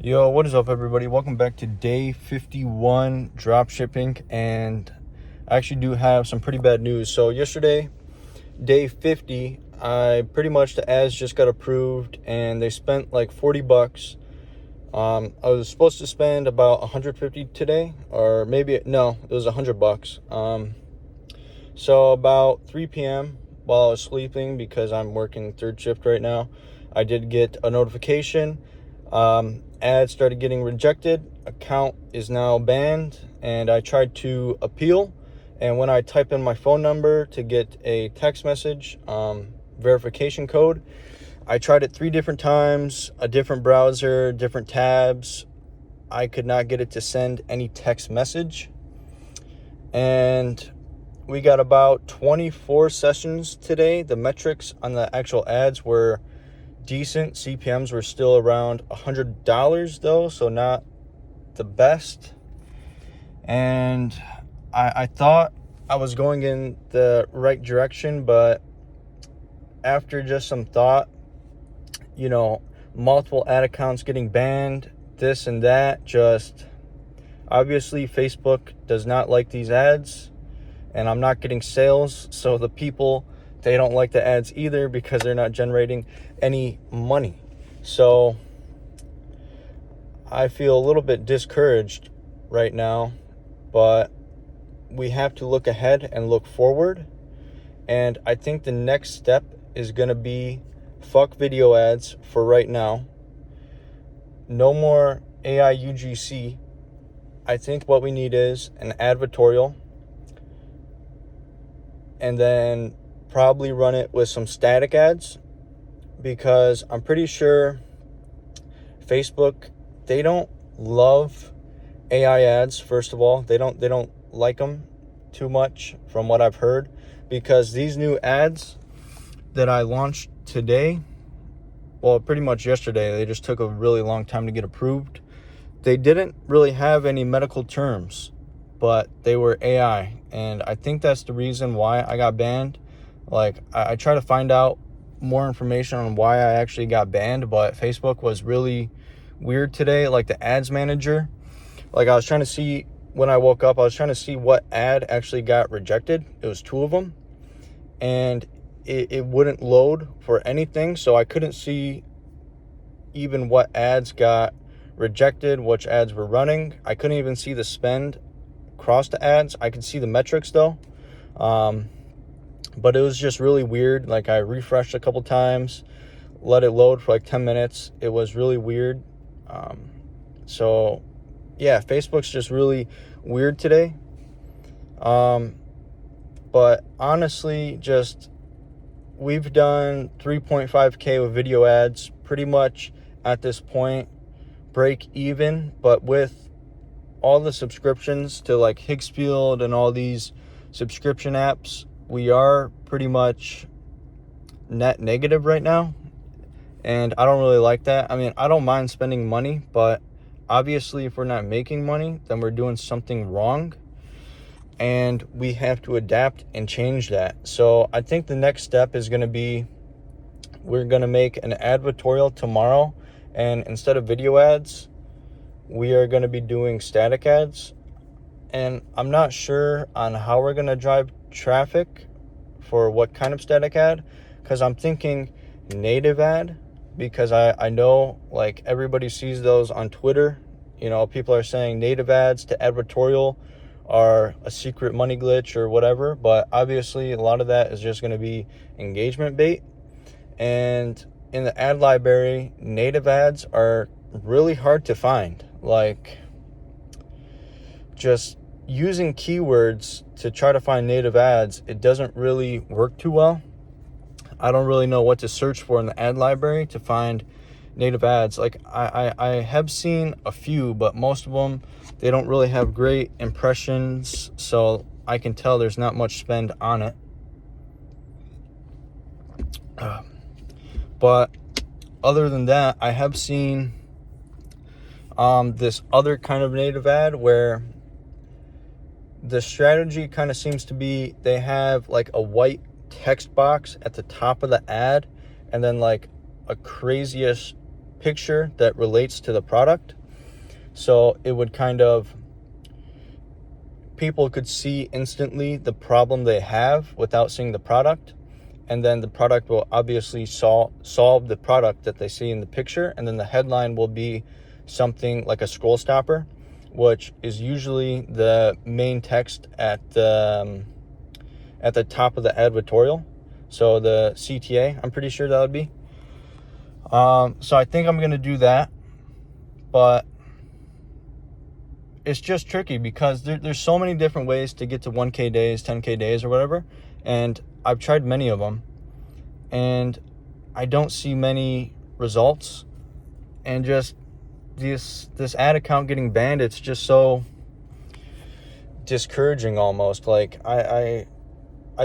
Yo, what is up, everybody? Welcome back to day 51 dropshipping, and I actually do have some pretty bad news. So yesterday, day 50, the ads just got approved, and they spent like $40. I was supposed to spend about 150 today, or maybe no, it was $100. So about 3 p.m. while I was sleeping, because I'm working third shift right now, I did get a notification. Ads started getting rejected. Account is now banned, and I tried to appeal. And when I type in my phone number to get a text message verification code, I tried it 3 different times, a different browser, different tabs. I could not get it to send any text message. And we got about 24 sessions today. The metrics on the actual ads were decent. CPMs were still around $100 though, so not the best. And I thought I was going in the right direction, but after just some thought, multiple ad accounts getting banned, this and that, just obviously Facebook does not like these ads, and I'm not getting sales, so the people, they don't like the ads either because they're not generating any money. So I feel a little bit discouraged right now, but we have to look ahead and look forward. And I think the next step is going to be fuck video ads for right now. No more AI UGC. I think what we need is an advertorial, and then probably run it with some static ads, because I'm pretty sure Facebook, they don't love AI ads. First of all, they don't like them too much from what I've heard, because these new ads that I launched today, well, pretty much yesterday, they just took a really long time to get approved. They didn't really have any medical terms, but they were AI, and I think that's the reason why I got banned. Like, I try to find out more information on why I actually got banned, but Facebook was really weird today. Like, the ads manager, like, I was trying to see, when I woke up, I was trying to see what ad actually got rejected. It was 2 of them, and it wouldn't load for anything, so I couldn't see even what ads got rejected, which ads were running. I couldn't even see the spend across the ads. I could see the metrics though. But it was just really weird. Like, I refreshed a couple times, let it load for like 10 minutes. It was really weird. So yeah, Facebook's just really weird today. But honestly, just, we've done 3.5K with video ads pretty much at this point, break even. But with all the subscriptions to like Higgsfield and all these subscription apps, we are pretty much net negative right now, and I don't really like that. I mean, I don't mind spending money, but obviously if we're not making money, then we're doing something wrong, and we have to adapt and change that. So I think the next step is going to be, we're going to make an advertorial tomorrow, and instead of video ads, we are going to be doing static ads. And I'm not sure on how we're going to drive traffic for what kind of static ad, because I'm thinking native ad, because I know like everybody sees those on Twitter. People are saying native ads to advertorial are a secret money glitch or whatever, but obviously a lot of that is just going to be engagement bait. And in the ad library, native ads are really hard to find. Like, just using keywords to try to find native ads, it doesn't really work too well. I don't really know what to search for in the ad library to find native ads. Like, I have seen a few, but most of them, they don't really have great impressions, so I can tell there's not much spend on it. But other than that, I have seen this other kind of native ad where the strategy kind of seems to be, they have like a white text box at the top of the ad, and then like a craziest picture that relates to the product. So it would people could see instantly the problem they have without seeing the product. And then the product will obviously solve the product that they see in the picture. And then the headline will be something like a scroll stopper, which is usually the main text at the top of the advertorial. So the CTA, I'm pretty sure that would be. So I think I'm going to do that. But it's just tricky because there's so many different ways to get to 1K days, 10K days or whatever. And I've tried many of them. And I don't see many results. And just this ad account getting banned, it's just so discouraging almost. Like I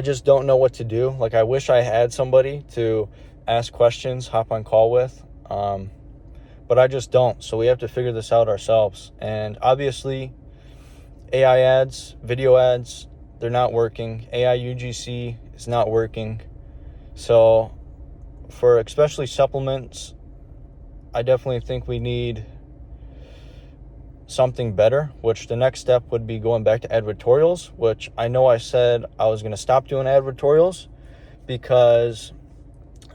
just don't know what to do. Like I wish I had somebody to ask questions, hop on call with. But I just don't. So we have to figure this out ourselves. And obviously, AI ads, video ads, they're not working. AI UGC is not working. So for especially supplements, I definitely think we need something better, which the next step would be going back to advertorials, which I know I said I was going to stop doing advertorials because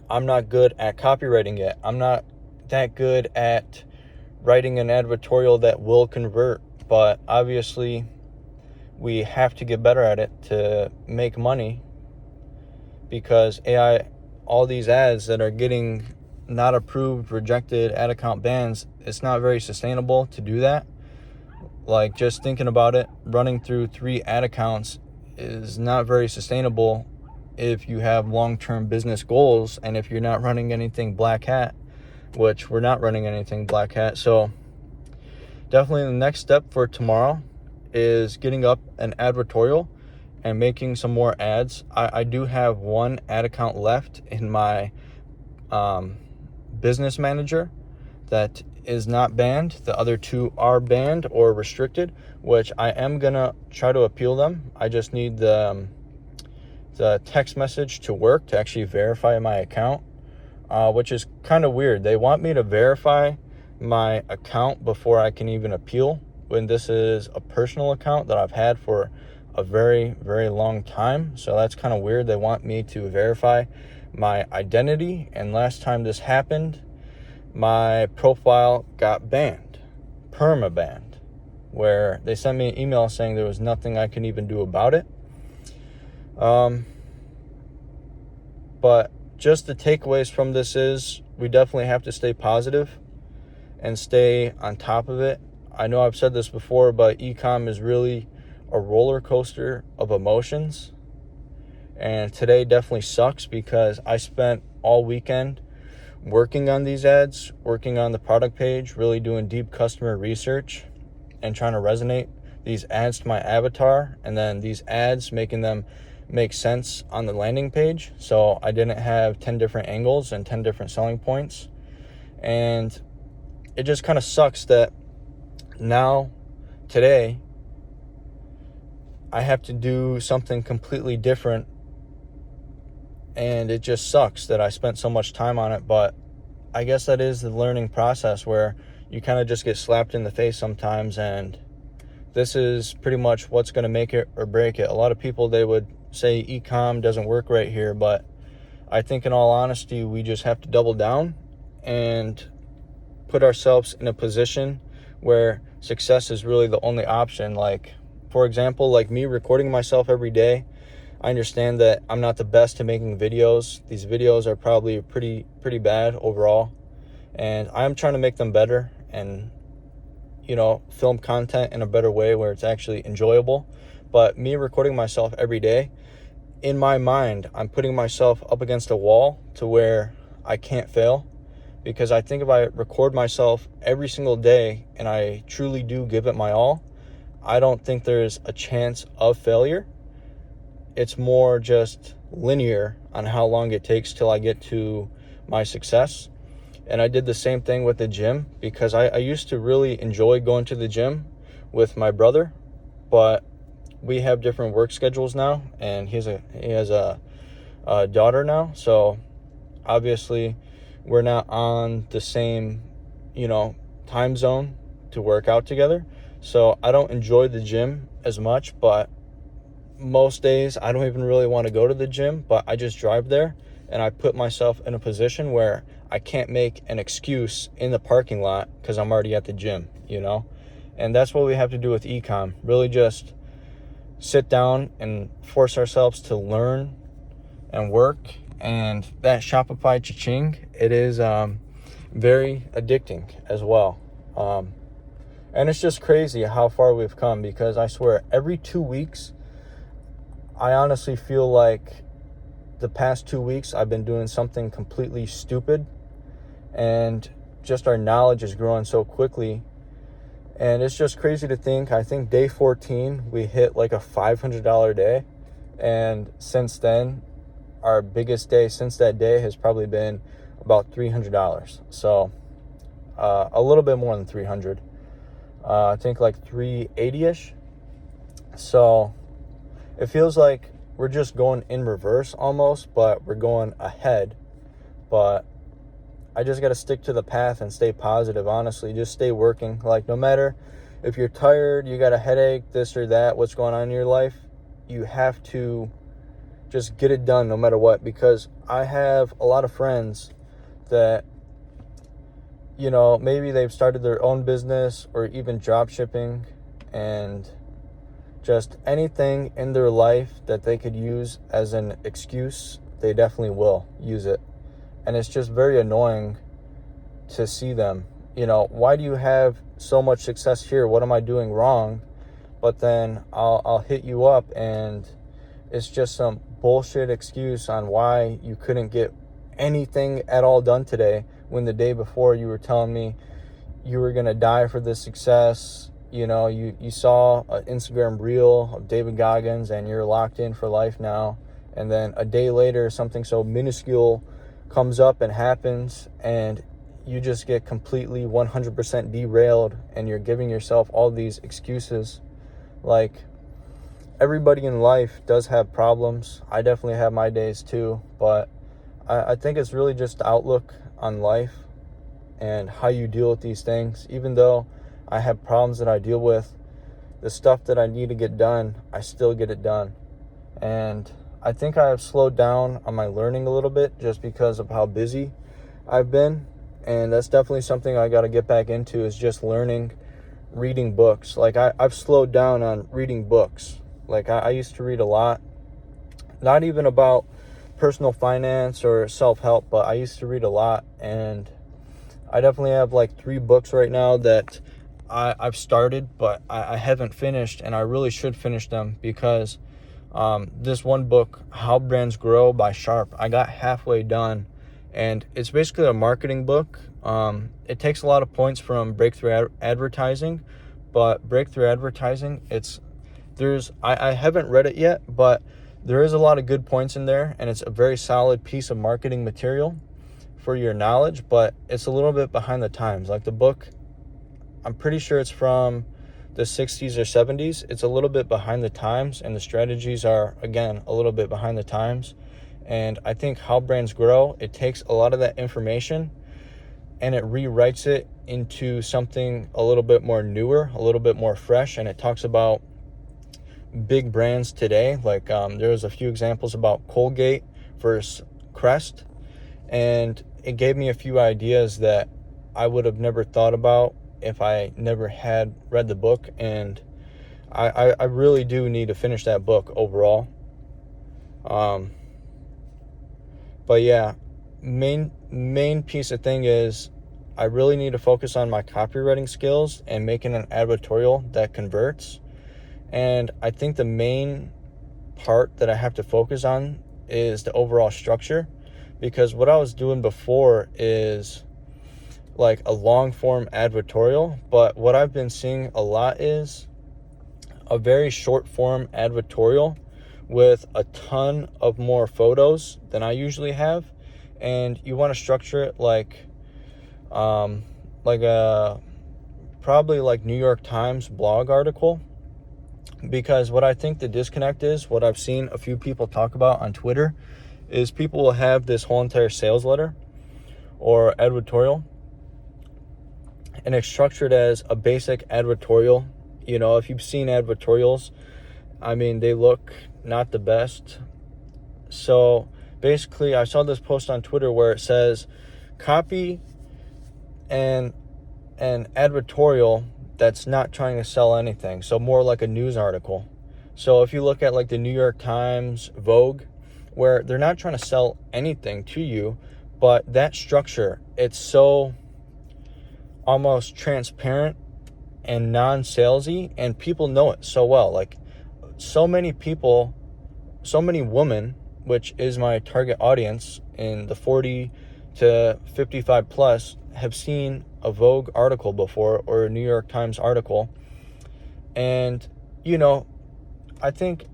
I'm not good at copywriting yet. I'm not that good at writing an advertorial that will convert, but obviously we have to get better at it to make money, because AI, all these ads that are getting not approved, rejected, ad account bans, it's not very sustainable to do that. Like just thinking about it, running through 3 ad accounts is not very sustainable if you have long-term business goals and if you're not running anything black hat, which we're not running anything black hat. So definitely the next step for tomorrow is getting up an advertorial and making some more ads. I do have 1 ad account left in my business manager that is not banned. The other 2 are banned or restricted, which I am gonna try to appeal them. I just need the text message to work to actually verify my account. Which is kind of weird. They want me to verify my account before I can even appeal, when this is a personal account that I've had for a very, very long time. So that's kind of weird. They want me to verify my identity. And last time this happened, my profile got banned, perma-banned, where they sent me an email saying there was nothing I could even do about it. But just the takeaways from this is we definitely have to stay positive and stay on top of it. I know I've said this before, but e-com is really a roller coaster of emotions. And today definitely sucks because I spent all weekend working on these ads, working on the product page, really doing deep customer research and trying to resonate these ads to my avatar, and then these ads making them make sense on the landing page. So I didn't have 10 different angles and 10 different selling points. And it just kind of sucks that now, today, I have to do something completely different. And it just sucks that I spent so much time on it. But I guess that is the learning process, where you kind of just get slapped in the face sometimes. And this is pretty much what's going to make it or break it. A lot of people, they would say e-com doesn't work right here, but I think in all honesty, we just have to double down and put ourselves in a position where success is really the only option. Like, for example, like me recording myself every day, I understand that I'm not the best at making videos. These videos are probably pretty bad overall, and I'm trying to make them better and, you know, film content in a better way where it's actually enjoyable. But me recording myself every day, in my mind, I'm putting myself up against a wall to where I can't fail, because I think if I record myself every single day and I truly do give it my all, I don't think there's a chance of failure. It's more just linear on how long it takes till I get to my success. And I did the same thing with the gym, because I used to really enjoy going to the gym with my brother, but we have different work schedules now, and he has a daughter now, so obviously we're not on the same time zone to work out together. So I don't enjoy the gym as much, but most days I don't even really want to go to the gym, but I just drive there and I put myself in a position where I can't make an excuse in the parking lot because I'm already at the gym, And that's what we have to do with ecom. Really just sit down and force ourselves to learn and work. And that Shopify cha-ching, it is very addicting as well. And it's just crazy how far we've come, because I swear every 2 weeks, I honestly feel like the past 2 weeks I've been doing something completely stupid, and just our knowledge is growing so quickly. And it's just crazy to think, I think day 14, we hit like a $500 day. And since then, our biggest day since that day has probably been about $300. So a little bit more than 300. I think like 380-ish. So it feels like we're just going in reverse almost, but we're going ahead. But I just got to stick to the path and stay positive, honestly. Just stay working. Like, no matter if you're tired, you got a headache, this or that, what's going on in your life, you have to just get it done no matter what. Because I have a lot of friends that, maybe they've started their own business or even drop shipping, and just anything in their life that they could use as an excuse, they definitely will use it. And it's just very annoying to see them. Why do you have so much success here? What am I doing wrong? But then I'll hit you up and it's just some bullshit excuse on why you couldn't get anything at all done today, when the day before you were telling me you were going to die for this success. You saw an Instagram reel of David Goggins and you're locked in for life now. And then a day later, something so minuscule comes up and happens, and you just get completely 100% derailed, and you're giving yourself all these excuses. Like, everybody in life does have problems. I definitely have my days too, but I think it's really just the outlook on life and how you deal with these things. Even though I have problems that I deal with, the stuff that I need to get done, I still get it done. And I think I have slowed down on my learning a little bit just because of how busy I've been. And that's definitely something I got to get back into, is just reading books. Like, I've slowed down on reading books. Like, I used to read a lot, not even about personal finance or self-help, but I used to read a lot. And I definitely have like 3 books right now that I've started, but I haven't finished, and I really should finish them, because this one book, How Brands Grow by Sharp, I got halfway done, and it's basically a marketing book. It takes a lot of points from breakthrough advertising, but breakthrough advertising, I haven't read it yet, but there is a lot of good points in there, and it's a very solid piece of marketing material for your knowledge, but it's a little bit behind the times. Like, the book, I'm pretty sure it's from the 60s or 70s. It's a little bit behind the times, and the strategies are, again, a little bit behind the times. And I think How Brands Grow, it takes a lot of that information and it rewrites it into something a little bit more newer, a little bit more fresh. And it talks about big brands today. Like, there was a few examples about Colgate versus Crest, and it gave me a few ideas that I would have never thought about if I never had read the book. And I really do need to finish that book overall. But yeah, main piece of thing is I really need to focus on my copywriting skills and making an advertorial that converts. And I think the main part that I have to focus on is the overall structure, because what I was doing before is like a long form advertorial, but what I've been seeing a lot is a very short form advertorial with a ton of more photos than I usually have. And you want to structure it like a probably like New York Times blog article, because what I think the disconnect is, what I've seen a few people talk about on Twitter, is people will have this whole entire sales letter or advertorial, and it's structured as a basic advertorial. You know, if you've seen advertorials, I mean, they look not the best. So basically, I saw this post on Twitter where it says copy an advertorial that's not trying to sell anything. So more like a news article. So if you look at like the New York Times, Vogue, where they're not trying to sell anything to you, but that structure, it's so almost transparent and non-salesy, and people know it so well. Like, so many people, so many women, which is my target audience in the 40 to 55 plus, have seen a Vogue article before or a New York Times article. And, you know, I think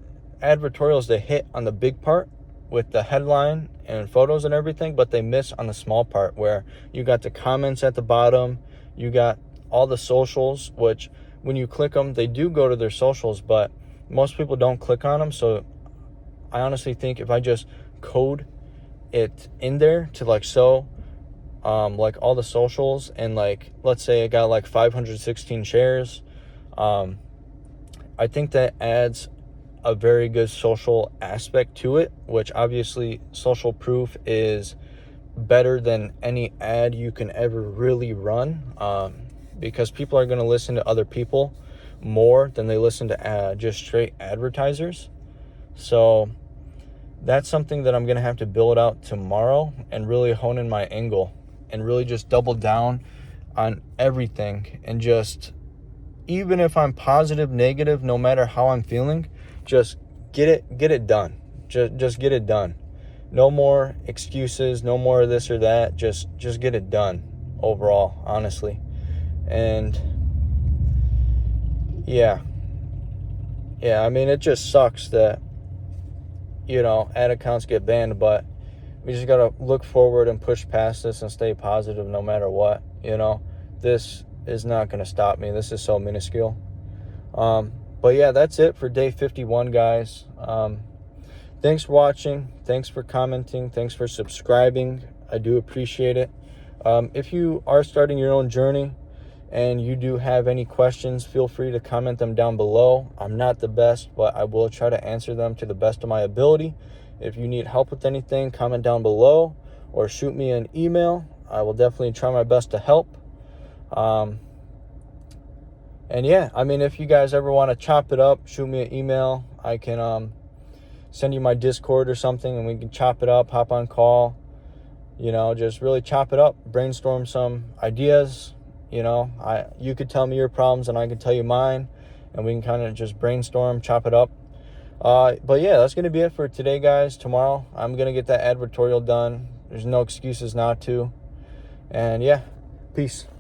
advertorials, they hit on the big part with the headline and photos and everything, but they miss on the small part where you got the comments at the bottom, you got all the socials, which when you click them, they do go to their socials, but most people don't click on them. So I honestly think if I just code it in there to like show like all the socials, and like, let's say it got like 516 shares, I think that adds a very good social aspect to it, which obviously social proof is better than any ad you can ever really run, because people are going to listen to other people more than they listen to just straight advertisers. So that's something that I'm going to have to build out tomorrow and really hone in my angle and really just double down on everything. And just, even if I'm positive, negative, no matter how I'm feeling, just get it done. Just get it done. No more excuses, no more of this or that. Just get it done overall, honestly. And yeah, I mean, it just sucks that, you know, ad accounts get banned, but we just got to look forward and push past this and stay positive no matter what. You know, this is not going to stop me. This is so minuscule. But yeah, that's it for day 51, guys. Thanks for watching. Thanks for commenting. Thanks for subscribing. I do appreciate it. If you are starting your own journey and you do have any questions, feel free to comment them down below. I'm not the best, but I will try to answer them to the best of my ability. If you need help with anything, comment down below or shoot me an email. I will definitely try my best to help. And yeah, I mean, if you guys ever want to chop it up, shoot me an email. I can send you my Discord or something, and we can chop it up, hop on call, you know, just really chop it up, brainstorm some ideas. You know, you could tell me your problems and I could tell you mine, and we can kind of just brainstorm, chop it up. But yeah, that's going to be it for today, guys. Tomorrow, I'm going to get that advertorial done. There's no excuses not to. And yeah, peace.